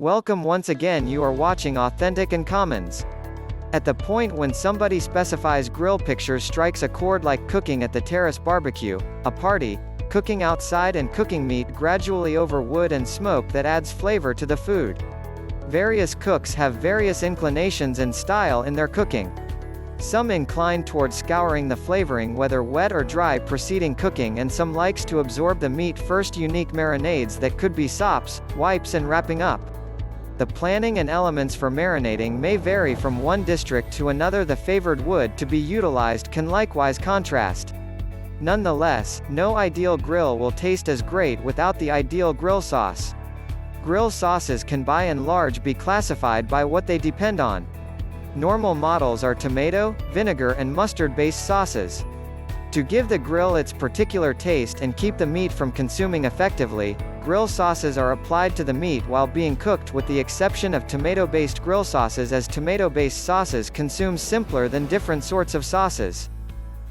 Welcome once again, you are watching Authentic and Commons. At the point when somebody specifies grill pictures strikes a chord like cooking at the terrace barbecue, a party, cooking outside and cooking meat gradually over wood and smoke that adds flavor to the food. Various cooks have various inclinations and style in their cooking. Some incline towards scouring the flavoring whether wet or dry preceding cooking, and some likes to absorb the meat first. Unique marinades that could be sops, wipes and wrapping up. The planning and elements for marinating may vary from one district to another. The favored wood to be utilized can likewise contrast. Nonetheless, no ideal grill will taste as great without the ideal grill sauce. Grill sauces can by and large be classified by what they depend on. Normal models are tomato, vinegar and mustard-based sauces. To give the grill its particular taste and keep the meat from consuming effectively, grill sauces are applied to the meat while being cooked, with the exception of tomato-based grill sauces, as tomato-based sauces consume simpler than different sorts of sauces.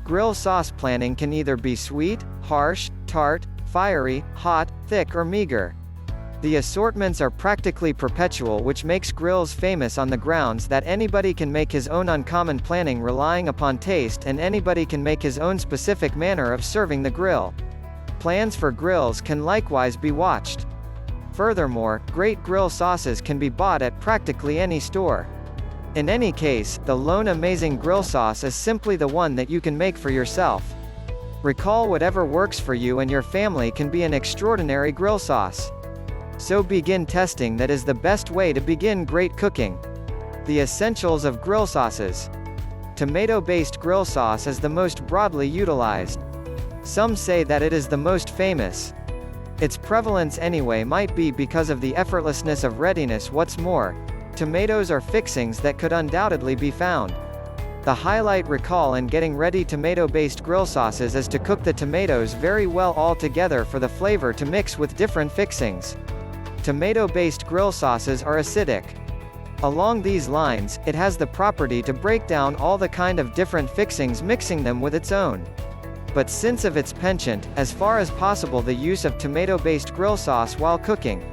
Grill sauce planning can either be sweet, harsh, tart, fiery, hot, thick or meager. The assortments are practically perpetual, which makes grills famous on the grounds that anybody can make his own uncommon planning relying upon taste, and anybody can make his own specific manner of serving the grill. Plans for grills can likewise be watched. Furthermore, great grill sauces can be bought at practically any store. In any case, the lone amazing grill sauce is simply the one that you can make for yourself. Recall, whatever works for you and your family can be an extraordinary grill sauce. So begin testing. That is the best way to begin great cooking. The essentials of grill sauces. Tomato-based grill sauce is the most broadly utilized. Some say that it is the most famous. Its prevalence anyway might be because of the effortlessness of readiness. What's more, tomatoes are fixings that could undoubtedly be found. The highlight, recall, in getting ready tomato-based grill sauces is to cook the tomatoes very well all together for the flavor to mix with different fixings. Tomato-based grill sauces are acidic. Along these lines, it has the property to break down all the kind of different fixings, mixing them with its own. But since of its penchant, as far as possible the use of tomato-based grill sauce while cooking.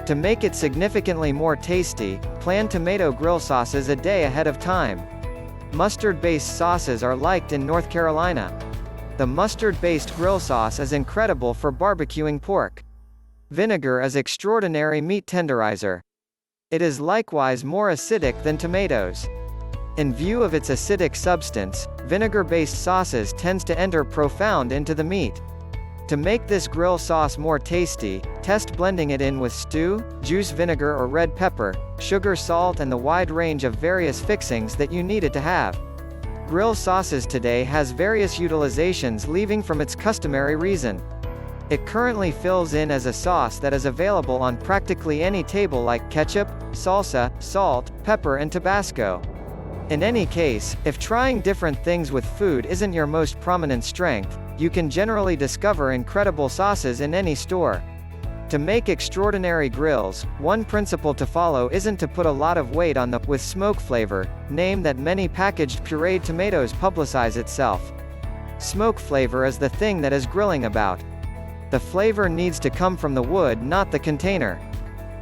To make it significantly more tasty, plan tomato grill sauces a day ahead of time. Mustard-based sauces are liked in North Carolina. The mustard-based grill sauce is incredible for barbecuing pork. Vinegar is extraordinary meat tenderizer. It is likewise more acidic than tomatoes. In view of its acidic substance, vinegar-based sauces tends to enter profound into the meat. To make this grill sauce more tasty, test blending it in with stew, juice vinegar or red pepper, sugar, salt and the wide range of various fixings that you need it to have. Grill sauces today has various utilizations leaving from its customary reason. It currently fills in as a sauce that is available on practically any table, like ketchup, salsa, salt, pepper and Tabasco. In any case, if trying different things with food isn't your most prominent strength, you can generally discover incredible sauces in any store. To make extraordinary grills, one principle to follow isn't to put a lot of weight on the with smoke flavor name that many packaged pureed tomatoes publicize itself. Smoke flavor is the thing that is grilling about. The flavor needs to come from the wood, not the container.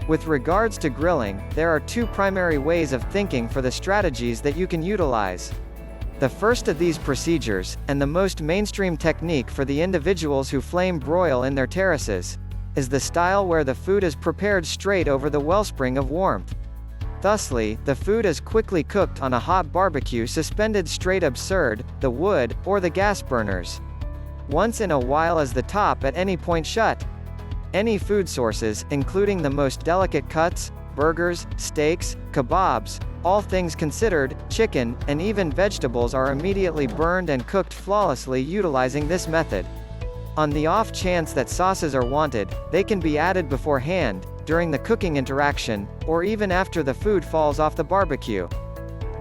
With regards to grilling, there are two primary ways of thinking for the strategies that you can utilize. The first of these procedures, and the most mainstream technique for the individuals who flame broil in their terraces, is the style where the food is prepared straight over the wellspring of warmth. Thusly, the food is quickly cooked on a hot barbecue suspended straight absurd, the wood, or the gas burners. Once in a while is the top at any point shut. Any food sources, including the most delicate cuts, burgers, steaks, kebabs, all things considered, chicken, and even vegetables are immediately burned and cooked flawlessly utilizing this method. On the off chance that sauces are wanted, they can be added beforehand, during the cooking interaction, or even after the food falls off the barbecue.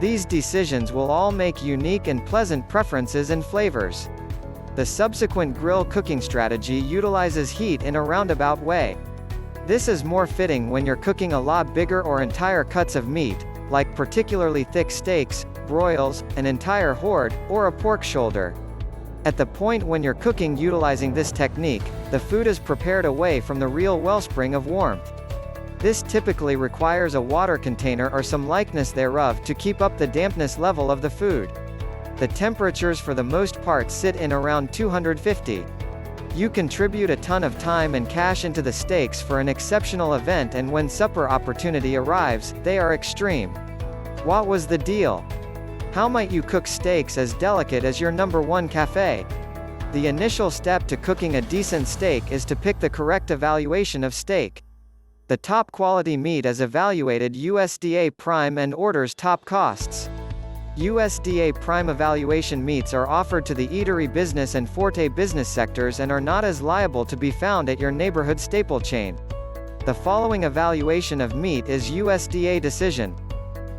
These decisions will all make unique and pleasant preferences and flavors. The subsequent grill cooking strategy utilizes heat in a roundabout way. This is more fitting when you're cooking a lot bigger or entire cuts of meat, like particularly thick steaks, broils, an entire horde, or a pork shoulder. At the point when you're cooking utilizing this technique, the food is prepared away from the real wellspring of warmth. This typically requires a water container or some likeness thereof to keep up the dampness level of the food. The temperatures for the most part sit in around 250. You contribute a ton of time and cash into the steaks for an exceptional event, and when supper opportunity arrives, they are extreme. What was the deal? How might you cook steaks as delicate as your number one cafe? The initial step to cooking a decent steak is to pick the correct evaluation of steak. The top quality meat is evaluated USDA Prime and orders top costs. USDA Prime evaluation meats are offered to the eatery business and forte business sectors and are not as liable to be found at your neighborhood staple chain. The following evaluation of meat is USDA Decision.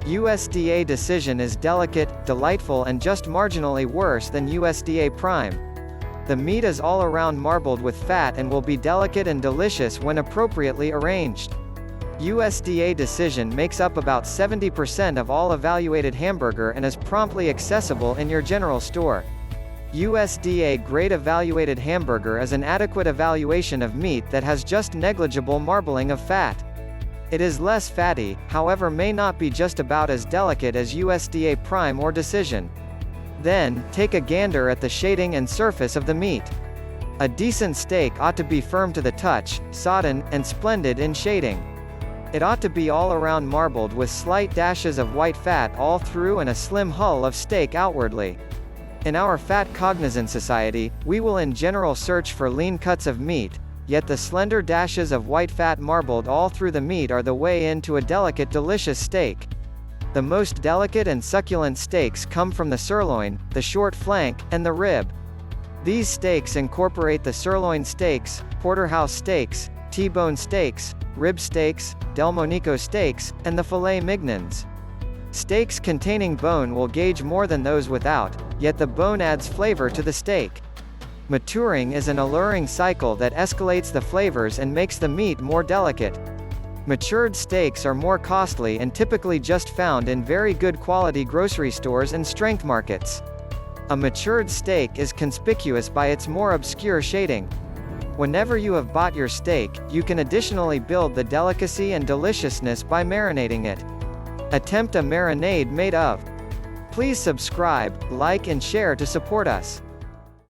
USDA Decision is delicate, delightful and just marginally worse than USDA Prime. The meat is all around marbled with fat and will be delicate and delicious when appropriately arranged. USDA Decision makes up about 70% of all evaluated hamburger and is promptly accessible in your general store. USDA Grade Evaluated Hamburger is an adequate evaluation of meat that has just negligible marbling of fat. It is less fatty, however may not be just about as delicate as USDA Prime or Decision. Then, take a gander at the shading and surface of the meat. A decent steak ought to be firm to the touch, sodden, and splendid in shading. It ought to be all around marbled with slight dashes of white fat all through and a slim hull of steak outwardly. In our fat-cognizant society, we will in general search for lean cuts of meat, yet the slender dashes of white fat marbled all through the meat are the way into a delicate, delicious steak. The most delicate and succulent steaks come from the sirloin, the short flank, and the rib. These steaks incorporate the sirloin steaks, porterhouse steaks, T-bone steaks, rib steaks, Delmonico steaks, and the filet mignons. Steaks containing bone will gauge more than those without, yet the bone adds flavor to the steak. Maturing is an alluring cycle that escalates the flavors and makes the meat more delicate. Matured steaks are more costly and typically just found in very good quality grocery stores and strength markets. A matured steak is conspicuous by its more obscure shading. Whenever you have bought your steak, you can additionally build the delicacy and deliciousness by marinating it. Attempt a marinade made of. Please subscribe, like and share to support us.